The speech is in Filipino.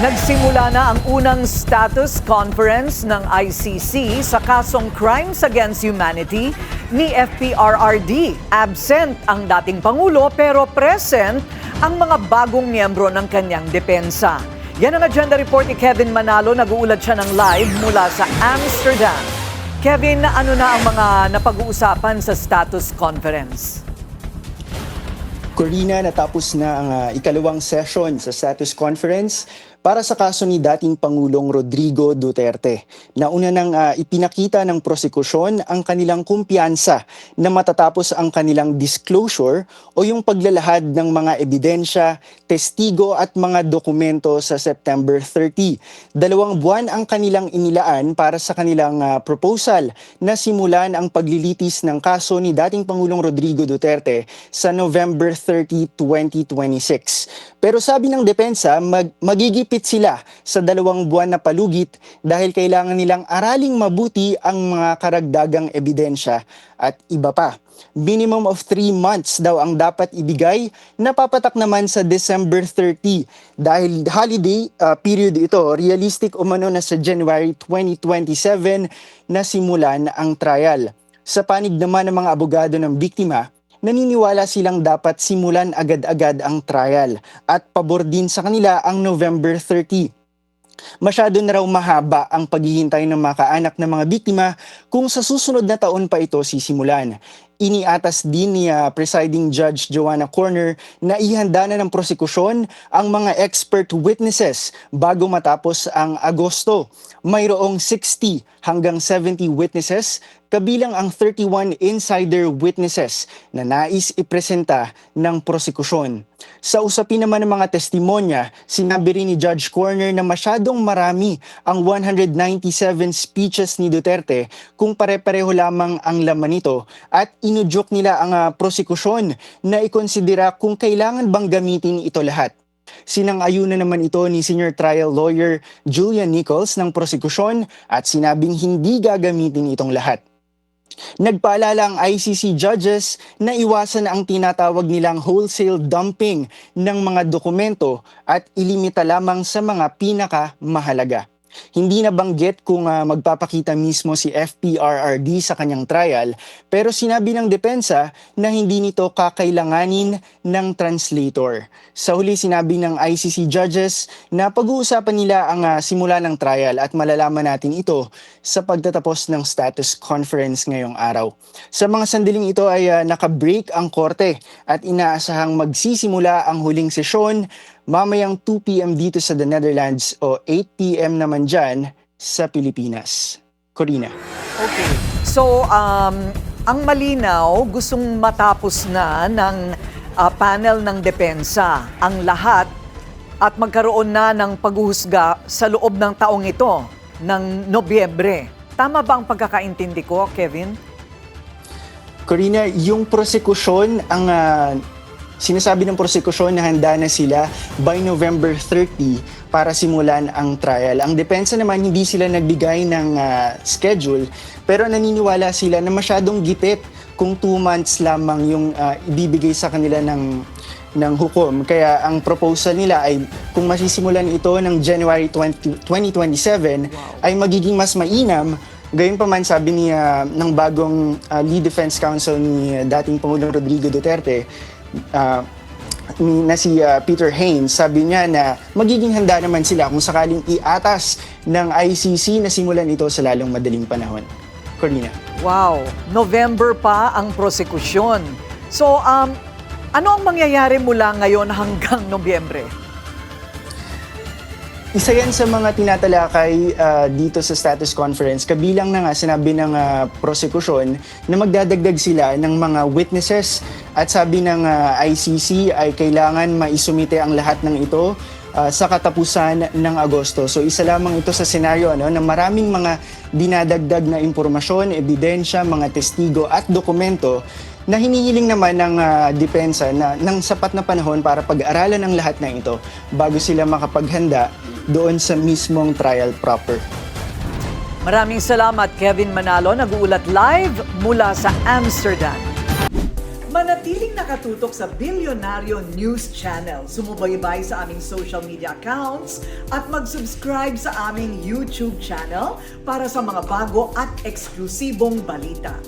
Nagsimula na ang unang status conference ng ICC sa kasong Crimes Against Humanity ni FPRRD. Absent ang dating Pangulo pero present ang mga bagong miyembro ng kanyang depensa. Yan ang agenda report ni Kevin Manalo. Nag-uulat siya ng live mula sa Amsterdam. Kevin, ano na ang mga napag-uusapan sa status conference? Corina, natapos na ang ikalawang session sa status conference para sa kaso ni dating Pangulong Rodrigo Duterte. Nauna nang ipinakita ng prosekusyon ang kanilang kumpiyansa na matatapos ang kanilang disclosure o yung paglalahad ng mga ebidensya, testigo at mga dokumento sa September 30. 2 buwan ang kanilang inilaan para sa kanilang proposal na simulan ang paglilitis ng kaso ni dating Pangulong Rodrigo Duterte sa November 30, 2026. Pero sabi ng depensa, magigipit sila sa 2 buwan na palugit dahil kailangan nilang araling mabuti ang mga karagdagang ebidensya at iba pa. Minimum of 3 months daw ang dapat ibigay, napapatak naman sa December 30. Dahil holiday period ito, realistic umano na sa January 2027 na simulan ang trial. Sa panig naman ng mga abogado ng biktima, naniniwala silang dapat simulan agad-agad ang trial at pabor din sa kanila ang November 30. Masyado na raw mahaba ang paghihintay ng mga kaanak ng mga biktima kung sa susunod na taon pa ito sisimulan. Iniatas din ni Presiding Judge Joanna Corner na ihanda na ng prosekusyon ang mga expert witnesses bago matapos ang Agosto. Mayroong 60 hanggang 70 witnesses, kabilang ang 31 insider witnesses na nais ipresenta ng prosekusyon. Sa usapin naman ng mga testimonya, sinabi rin ni Judge Corner na masyadong marami ang 197 speeches ni Duterte kung pare-pareho lamang ang laman nito at inudyok nila ang prosekusyon na ikonsidera kung kailangan bang gamitin ito lahat. Sinang-ayunan naman ito ni Senior Trial Lawyer Julian Nichols ng prosekusyon at sinabing hindi gagamitin itong lahat. Nagpaalala ang ICC judges na iwasan ang tinatawag nilang wholesale dumping ng mga dokumento at ilimita lamang sa mga pinakamahalaga. Hindi nabanggit kung magpapakita mismo si FPRRD sa kanyang trial, pero sinabi ng depensa na hindi nito kakailanganin ng translator. Sa huli sinabi ng ICC judges na pag-uusapan nila ang simula ng trial at malalaman natin ito sa pagtatapos ng status conference ngayong araw. Sa mga sandaling ito ay nakabreak ang korte at inaasahang magsisimula ang huling sesyon mamayang 2 p.m. dito sa the Netherlands o 8 p.m. naman dyan sa Pilipinas. Corina. Okay. So, ang malinaw, gustong matapos na ng panel ng depensa ang lahat at magkaroon na ng paghuhusga sa loob ng taong ito, ng Nobyembre. Tama ba ang pagkakaintindi ko, Kevin? Corina, yung prosekusyon, ang sinasabi ng prosekusyon na handa na sila by November 30 para simulan ang trial. Ang depensa naman hindi sila nagbigay ng schedule pero naniniwala sila na masyadong gipit kung 2 months lamang yung ibibigay sa kanila ng hukom. Kaya ang proposal nila ay kung masisimulan ito ng January 2027 ay magiging mas mainam. Gayunpaman sabi ng bagong lead defense counsel ni dating Pangulong Rodrigo Duterte, na si Peter Haynes, sabi niya na magiging handa naman sila kung sakaling iatas ng ICC na simulan ito sa lalong madaling panahon. Corina. Wow, November pa ang prosekusyon. So, ano ang mangyayari mula ngayon hanggang Nobyembre? Isa yan sa mga tinatalakay dito sa status conference. Kabilang na nga sinabi ng prosekusyon na magdadagdag sila ng mga witnesses at sabi ng ICC ay kailangan maisumite ang lahat ng ito sa katapusan ng Agosto. So isa lamang ito sa senaryo na maraming mga dinadagdag na impormasyon, ebidensya, mga testigo at dokumento na hinihiling naman ng depensa na ng sapat na panahon para pag-aralan ang lahat ng ito bago sila makapaghanda doon sa mismong trial proper. Maraming salamat, Kevin Manalo, nag-uulat live mula sa Amsterdam. Manatiling nakatutok sa Bilyonaryo News Channel. Sumubaybay sa aming social media accounts at mag-subscribe sa aming YouTube channel para sa mga bago at eksklusibong balita.